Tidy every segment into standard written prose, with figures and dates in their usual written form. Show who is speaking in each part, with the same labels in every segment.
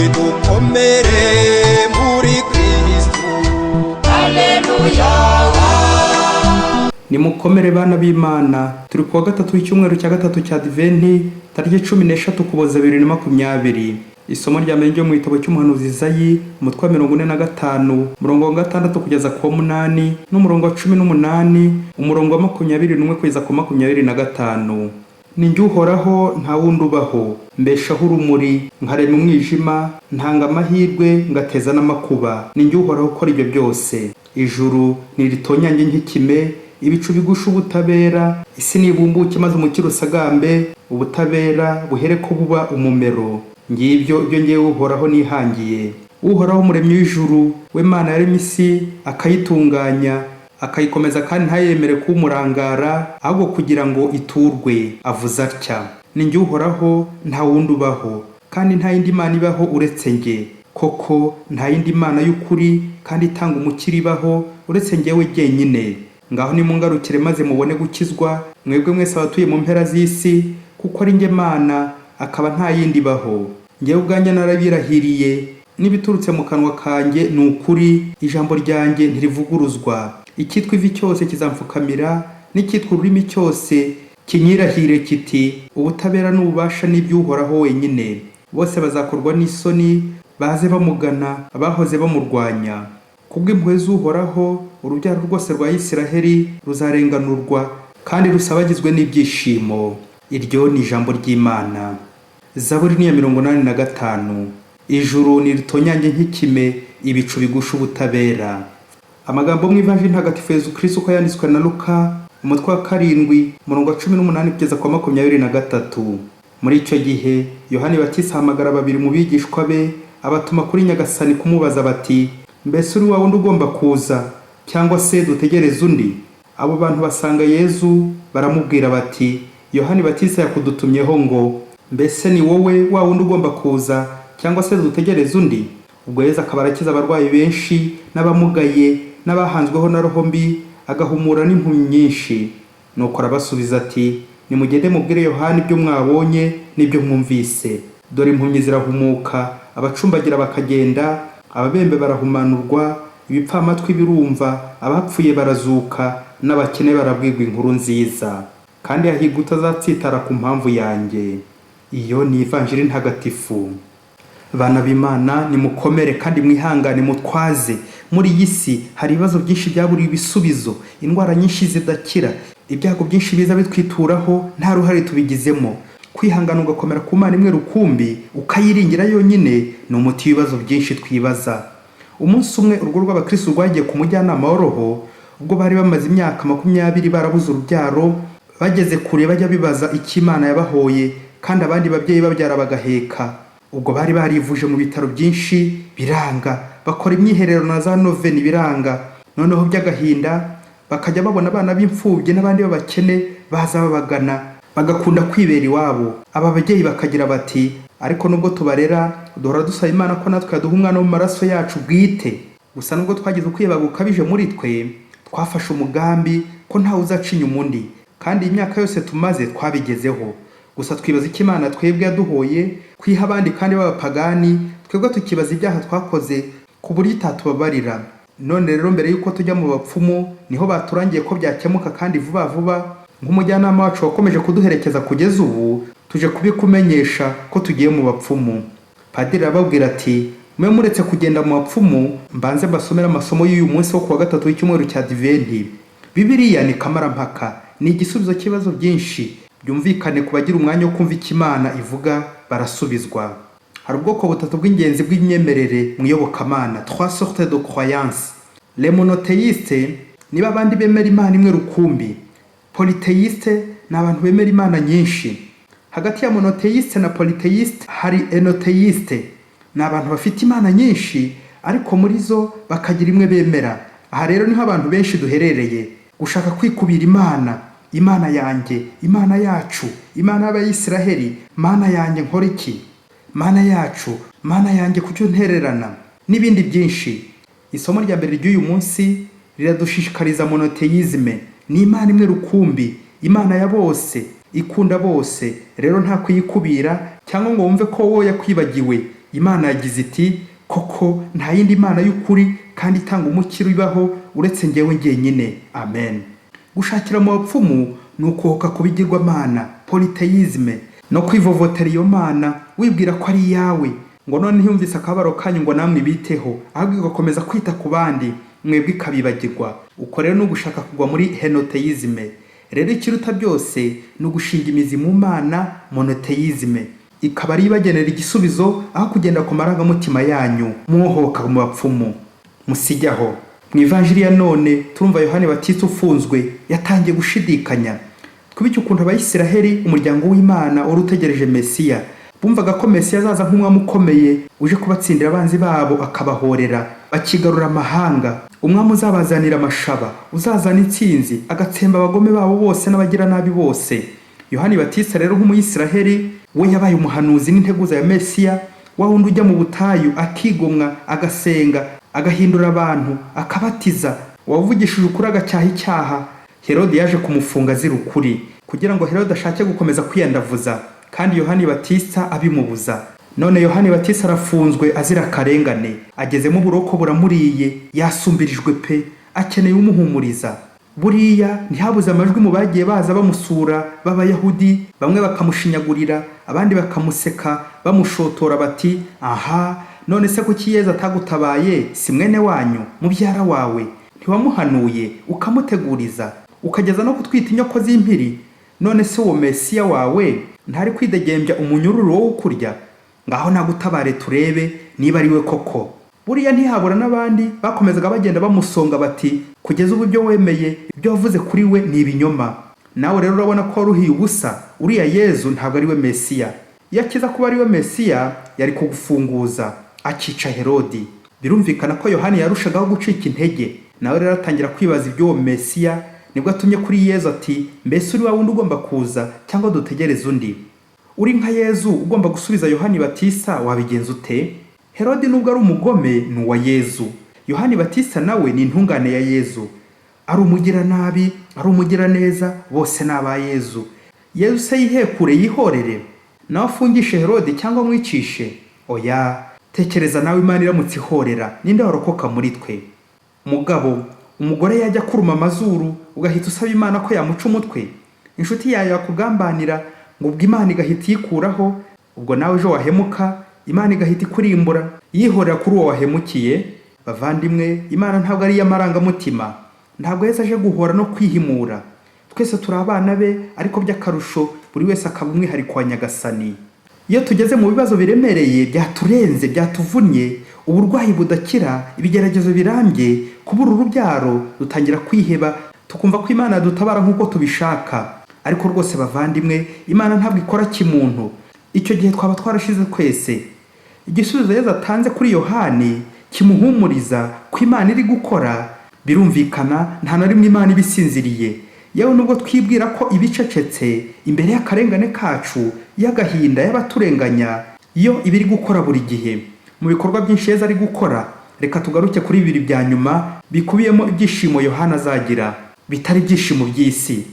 Speaker 1: dukomere muri Kristo. Haleluya.
Speaker 2: Nimukomere bana b'Imana, turi kuwa gatatu w'icyumweru cya gatatu cya Adventi, tariki 13 Ukuboza 2020. Isomo rya mbere ryo mu gitabo cy'umuhanuzi Izayi, umutwe wa 45, umurongo wa 6 kugeza ku 8, n'umurongo wa 18, umurongo wa 21 kugeza ku 25. Ni njye Uhoraho, nta wundi ubaho, mbeshaho urumuri, nkarema umwijima, ntanga amahirwe, ngateza n'amakuba. Ni njye Uhoraho ukora ibyo byose. Ijuru niritonyange nk'ikime, ibicu bigusha ubutabera, isi nibumbuke maze umukiro usagambe, ubutabera buhere ko buba umumero. Ngibyo ibyo ngewe Uhoraho nihangiye. Uhoraho umuremyi w'ijuru, we Mana yaremye isi akayitunganya, akayikomeza kandi ntayemere kumurangara, ahubwo kugira ngo iturwe. Avuze atya: ni njye Uhoraho, nta wundi ubaho, kandi nta yindi Mana ibaho uretse njye. Koko nta yindi Mana y'ukuri kandi itanga umukiro ibaho uretse njyewe jyenyine. Ngaho nimungarukire maze mubone gukizwa, mwebwe mwese abatuye mu mpera z'isi, kuko ari njye Mana, akaba nta yindi baho. Njyewe ubwanjye narabirahiriye, n'ibiturutse mu kanwa kanjye ni ukuri, ijambo ryanjye ntirivuguruzwa. Icyitwa ivi cyose kizamfukamira, n'icyitwa ururimi cyose kinyirahire kiti, ubutabera n'ububasha n'iby'Uhoraho wenyine. Bose bazakorwa n'isoni, baze bamugana abahoze bamurwanya. Kubw'impuhwe z'Uhoraho, urubyaro rwose rwa Isiraheli ruzarenganurwa kandi rusabagizwe n'ibyishimo. Iryo ni ijambo ry'Imana. Zaburi ni ya 85. Ijuru niritonyange nk'ikime, ibicu bigusha ubutabera. Amagambo mu Ivanjili ntagatifu Yezu Kristo uko yanditswe na Luka, umutwe wa 7, umurongo wa 18 kugeza ku 23. Muri icyo gihe Yohani Batisa ahamagara babiri mu bigishwa be, abatuma kuri Nyagasani kumubaza bati: mbese uri wa wundi ugomba kuza, cyangwa se dutegereze undi? Abo bantu basanga Yezu, baramubwira bati: Yohani Batisa yakudutumyeho ngo, mbese ni wowe wa wundi ugomba kuza, cyangwa se dutegereze undi? Ubwo Yezu akaba arakiza abarwayi benshi n'abamugaye n'abahanzweho na roho mbi, agahumura n'impumyi nyinshi. Nuko arabasubiza ati: nimugende mubwire Yohani ibyo mwabonye n'ibyo mwumvise. Dore impumyi zirahumuka, abacumbagira bakagenda, ababembe barahumanurwa, ibipfamatwi birumva, abapfuye barazuka, n'abakene barabwirwa inkuru nziza. Kandi hahirwa utazatsitara ku mpamvu yanjye. Iyo ni Ivanjili ntagatifu. Bana b'Imana, nimukomere kandi mwihangane mutwaze. Muri iyi si hari ibibazo byinshi byaburiwe ibisubizo, indwara nyinshi zidakira, ibyago byinshi biza bitwituraho nta ruhare tubigizemo. Kwihangana ugakomera ku Mana imwe rukumbi, ukayiringira yonyine, ni umuti w'ibibazo byinshi twibaza. Umunsi umwe urugo rw'abakristo rwagiye ku mujyanama w'oroho, ubwo bari bamaze imyaka 20 barabuze urubyaro, bageze kure bajya bibaza icyo Imana yabahoye, kandi abandi babyeyi babyara bagaheka. Ubwo bari barivuje mu bitaro byinshi biranga, bakora imyiherero na za noveni biranga. Noneho by'agahinda bakajya babona abana b'imfubyi n'abandi b'abakene baza babagana, bagakunda kwibera iwabo. Aba babyeyi bakagira bati: ariko nubwo tubarera, duhora dusaba Imana ko natwe yaduha umwana mu maraso yacu bwite. Gusa nubwo twagize ukwiyeba gukabije muri twe, twafashe umugambi ko ntawe uzaca inyuma undi, kandi imyaka yose tumaze twabigezeho. Gusa twibaza icyo Imana twebwe yaduhoye, kwiha abandi kandi b'abapagani, twebwe tukibaza ibyaha twakoze ku buryo itatubabarira. None rero mbere yuko tujya mu bapfumu, niho baturangiye ko byakemuka kandi vuba vuba. Nk'umujyanama wacu wakomeje kuduherekeza kugeza ubu, tuje kubikumenyesha ko tugiye mu bapfumu. Padiri arababwira ati: mwe muretse kugenda mu bapfumu, mbanze mbasomera amasomo y'uyu munsi wo kuwa gatatu w'icyumweru cya Adventi. Bibiliya ni kamarampaka, ni igisubizo cy'ibibazo byinshi. Byumvikane ku bagira umwanya wo kumva icyo Imana ivuga, barasubizwa. Hari ubwoko butatu bw'ingenzi bw'imyemerere mu iyobokamana, 3 sortes de croyances. Les monothéistes niba abandi bemera Imana imwe rukumbi. Polythéistes ni abantu bemera Imana nyinshi. Hagati ya monothéiste na polythéiste hari enothéiste, ni abantu bafite Imana nyinshi ariko muri zo bakagira imwe bemera. Aha rero niho abantu benshi duherereye, gushaka kwikubira Imana. Imana yanjye, Imana yacu, Imana y'Abayisiraheli, Mana yanjye nkora iki? Mana yacu, Mana yanjye kucyo ntererana, n'ibindi byinshi. Isomo rya mbere ry'uyu munsi riradushishikariza monotheisme, ni Imana imwe rukumbi, Imana ya bose, ikunda bose. Rero nta kuyikubira cyangwa ngo wumve ko wowe yakwibagiwe. Imana yagize iti koko nta yindi Mana y'ukuri kandi itanga umukiro ibaho uretse njyewe njyenyine. Amen. Gushakira mu bapfumu ni ukuhoka ku bigirwamana, polytheisme, no kwivovotera iyo Mana wibwira ko ari iyawe, ngo none ntiyumvise akabaro kanyu ngo namwe biteho, ahubwo igakomeza kwita ku bandi, mwebwe ikabibagirwa. Uko rero ni ugushaka kugwa muri henotheisme. Rero ikiruta byose ni ugushinga imizi mu Mana, monotheisme, ikaba ari ibagenera igisubizo aho kugenda ku marangamutima yanyu mwohoka mu bapfumu. Musijyaho. Mu ivanjiri ya none turumva Yohani Batista ufunzwe yatangiye gushidikanya. Twibike ukuntu Abayisiraheli, umuryango w'Imana wari utegereje Mesiya, bumvaga ko Mesiya azaza nk'umwami ukomeye uje kubatsindira abanzi babo akabahorera, bakigarura amahanga, umwami uzabazanira amashaba, uzazana intsinzi, agatsemba abagome babo bose n'abagira nabi bose. Yohani Batista rero nk'Umuyisiraheli we yabaye umuhanuzi n'integuza ya Mesiya, wa wundi ujya mu butayu akigomwa, agasenga, agahindura abantu, akabatiza, wavugishije ukuri agacyaha icyaha. Herode yaje kumufunga azira ukuri kugira ngo Herode ashake gukomeza kwiyandavuza, kandi Yohani Batista abimubuza. None Yohani Batista arafunzwe azira akarengane, agezemo uburoko buramuriye, yasumbirijwe pe, akeneye umuhumuriza. Buriya ntihabuze amajwi mu bagiye baza bamusura b'Abayahudi, bamwe bakamushinyagurira, abandi bakamuseka bamushotora bati aha, none se kuki Yezu atagutabaye? Si mwene wanyu, mubyara wawe? Ntiwamuhanuye ukamuteguriza, ukageza no kutwita inyoko z'impiri? None se uwo Mesiya wawe ntari kwidegembya umunyururu wo kurya? Ngaho nagutabare turebe niba ari we koko. Buriya ntihabura n'abandi bakomezaga bagenda bamusonga bati kugeza ubu byo wemeye, ibyo wavuze kuri we ni ibinyoma. Nawe rero urabona ko waruhiye ubusa, uriya Yezu ntabwo ari we Mesiya. Iyo akiza kuba ari we Mesiya yari kugufunguza akica Herodi. Birumvikana ko Yohani yarushagaho gucika intege, nawe rero atangira kwibaza iby'uwo Mesiya. Nibwo atumye kuri Yezu ati mbese uri wa wundi ugomba kuza cyangwa dutegereze undi? Uri nka Yezu ugomba gusubiza Yohani Batista, wabigenza ute? Herodi nubwo ari umugome ni uwa Yezu. Yohani Batista nawe ni intungane ya Yezu. Ari umugira nabi, ari umugira neza, bose ni aba Yezu. Yezu se yihekure yihorere? Nawe afungishe Herodi cyangwa mwicishe? Oya, tekereza nawe Imana iramutse ihorera, ninde warokoka muri twe? Mugabo, umugore yajya kuruma amazuru ugahita usaba Imana ko yamuca umutwe? Inshuti yawe yakugambanira ngo ubwo Imana igahita yikuraho, ubwo nawe ejo wahemuka Imana igahita ikurimbura, yihorera kuri uwo wahemukiye? Bavandimwe, Imana ntabwo ari iy'amarangamutima, ntabwo Yesu aje guhora no kwihimura. Twese turi abana be, ariko by'akarusho buri wese akaba umwihariko wa Nyagasani. Iyo tugeze mu bibazo biremereye byaturenze, byatuvunnye, uburwayi budakira, ibigeragezo birambye, kubura urubyaro, dutangira kwiheba, tukumva ko Imana dutabara nk'uko tubishaka. Ariko rwose bavandimwe, Imana ntabwo ikora kimuntu. Icyo gihe twaba twarashize twese. Igisubizo Yezu atanze kuri Yohani kimuhumuriza ko Imana iri gukora. Birumvikana nta na rimwe Imana ibisinziriye. Yewe nubwo twibwira ko ibicecetse imbere y'akarengane kacu, y'agahinda y'abaturenganya, yo ibiri gukora buri gihe. Mu bikorwa byinshi Yezu ari gukora, reka tugaruke kuri bibiri bya nyuma bikubiyemo ibyishimo Yohana azagira, bitari ibyishimo by'isi.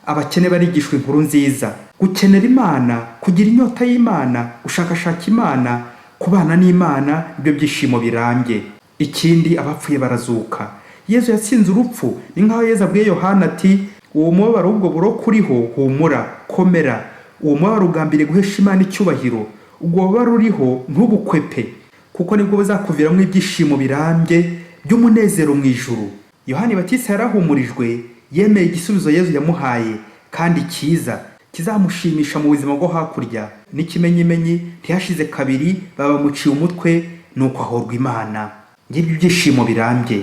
Speaker 2: Abakene barigishwa inkuru nziza, gukenera Imana, kugira inyota y'Imana, ushakashaka Imana, kubana n'Imana, ibyo byishimo birambye. Ikindi, abapfuye barazuka. Yezu yatsinze urupfu. Ni nkaho Yezu abwiye Yohana ati uwo mubabaro w'ubwo buroko uriho, humura, komera. Uwo mubabaro ugambiriye guhesha Imana icyubahiro. Ubwo mubabaro uriho ntubukwepe, kuko nibwo buzakuviramo ibyishimo birambye by'umunezero mu ijuru. Yohani Batista yarahumurijwe, yemeye igisubizo Yezu yamuhaye, kandi cyiza kizamushimisha mu buzima bwo hakurya. N'ikimenyimenyi ntiyashize kabiri babamuciye umutwe, nuko ahorwa Imana. Ngibyo ibyishimo birambye.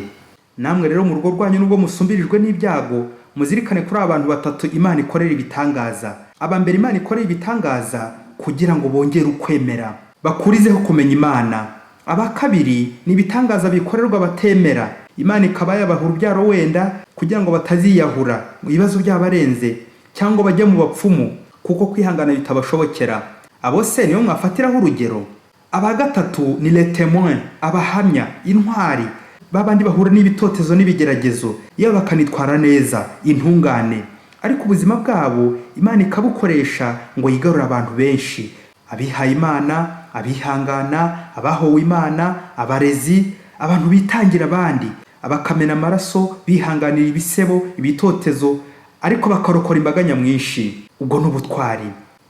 Speaker 2: Namwe rero mu rugo rwanyu nubwo musumbirijwe n'ibyago, muzirikane kuri abantu batatu Imana ikorera ibitangaza. Abambere Imana ikorera ibitangaza kugira ngo bongere ukwemera, bakurizeho kumenya Imana. Aba kabiri ni ibitangaza bikorerwa batemera. Imana ikaba yabaha urubyaro wenda kugira ngo bataziyahura mu bibazo byabarenze cyangwa bajye mu bapfumu kuko kwihangana bitabashobokera. Abo se niyo mwafatiraho urugero. Aba gatatu ni les témoins, abahamya, intwari, babandi bahura n'ibitotezo n'ibigeragezo, iyo bakanitwara neza, intungane. Ariko ubuzima bwabo Imana ikabukoresha ngo yigarure abantu benshi. Abihaye Imana, abihangana, abahowe Imana, abarezi, abantu bitangira abandi, abakamena amaraso bihanganira ibisebo, ibitotezo, ariko bakarokora imbaga nyamwinshi. Ubwo n'ubutwari.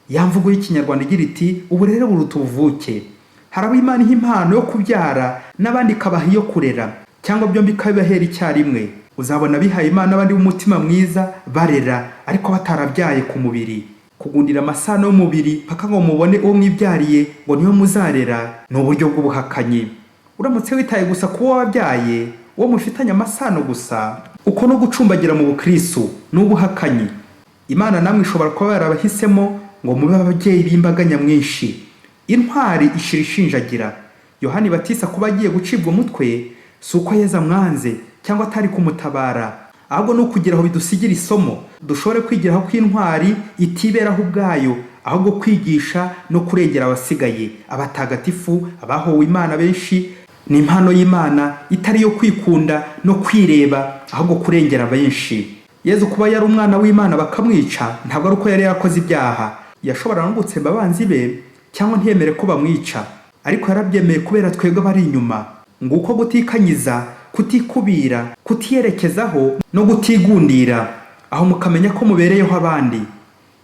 Speaker 2: Ya mvugo y'ikinyarwanda igira iti uburere buruta ubuvuke. Hari abo Imana iha impano yo kubyara n'abandi ikabaha iyo kurera, cyangwa byombi ikabibahera icyarimwe. Uzabona bihaye Imana abandi b'umutima mwiza barera ariko batarabyaye ku mubiri. Kugundira amasano y'umubiri paka ngo mubone uwo mwibyariye ngo niyo muzarera ni uburyo bw'ubuhakanyi. Uramutse witaye gusa kuwo wabyaye, uwo mufitanye amasano gusa, uko no gucumbagira mu bukristo n'ubuhakanyi. Imana namwe ishobora kuba yarabahisemo ngo mube ababyeyi b'imbaga nyamwinshi. Intwari ishira ishinjagira. Yohani Batista kuba agiye gucibwa umutwe si uko Yesu amwanze cyangwa atari kumutabara, ahubwo no kugira aho bidusigira isomo dushobore kwigiraho ko intwari itiberaho ubwayo, ahubwo kwigisha no kurengera abasigaye, abatagatifu, abahowe Imana benshi. Ni impano y'Imana itari yo kwikunda no kwireba, ahubwo kurengera benshi. Yesu kuba yari umwana w'Imana bakamwica ntabwo ari uko yari yakoze ibyaha. Yashobora no gutsemba abanzi be cyangwa ntiyemere ko bamwica, ariko yarabyemeye kubera twebwe bari inyuma. Nguko gutikanyiza, kutikubira, kutiyerekezaho no gutigundira, aho mukamenya ko mubereyeho abandi.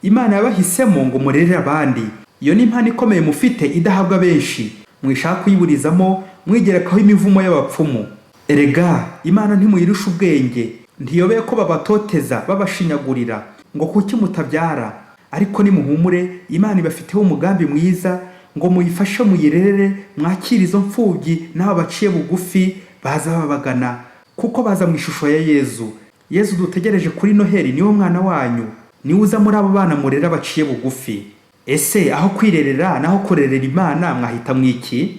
Speaker 2: Imana yabahisemo ngo murerere abandi. Iyo ni impano ikomeye mufite idahabwa benshi. Mwishaka kuyiburizamo mwigerekaho imivumo y'abapfumu. Erega Imana ntimuyirusha ubwenge, ntiyobeye ko babatoteza babashinyagurira ngo kuki mutabyara. Ariko nimuhumure, Imana ibafiteho umugambi mwiza ngo muyifashe muyirerere, mwakire izo mfubyi n'abo baciye bugufi baza babagana, kuko baza mu ishusho ya Yezu. Yezu dutegereje kuri Noheli niwo mwana wanyu, niwe uza muri abo bana murera baciye bugufi. Ese aho kwirerera naho kurerera Imana mwahita mwiki?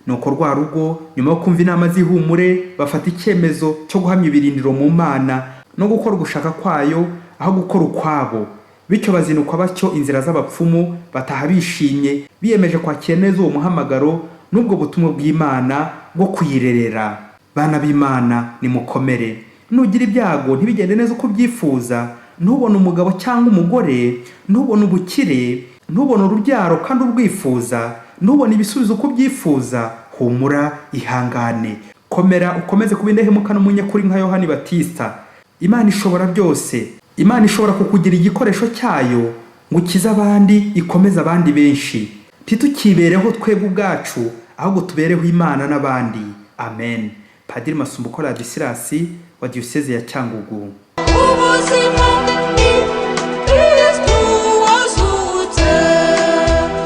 Speaker 2: Nuko rwa rugo nyuma yo kumva inama z'ihumure bafata icyemezo cyo guhamya ibirindiro mu Mana no gukora ugushaka kwayo aho gukora ukwabo. Bityo bazinukwa batyo inzira z'abapfumu, bataha bishimye biyemeje kwakira neza uwo muhamagaro n'ubwo butumwa bw'Imana bwo kuyirerera. Bana b'Imana nimukomere. Nugira ibyago ntibigende neza uko ubyifuza, ntubone umugabo cyangwa umugore, ntubone ubukire, ntubone urubyaro kandi urwifuza, ntubone ibisubizo uko ubyifuza, humura, ihangane, komera, ukomeze kuba indahemuka n'umunyakuri nka Yohani Batista. Imana ishobora byose. Imana ishobora kukugira igikoresho cyayo ngo ukize abandi, ikomeze abandi benshi. Ntitukibereho twebwe ubwacu, ahubwo tubereho Imana n'abandi. Amen. Padiri Masumbuko Ladislas wa Diocese ya Cyangugu.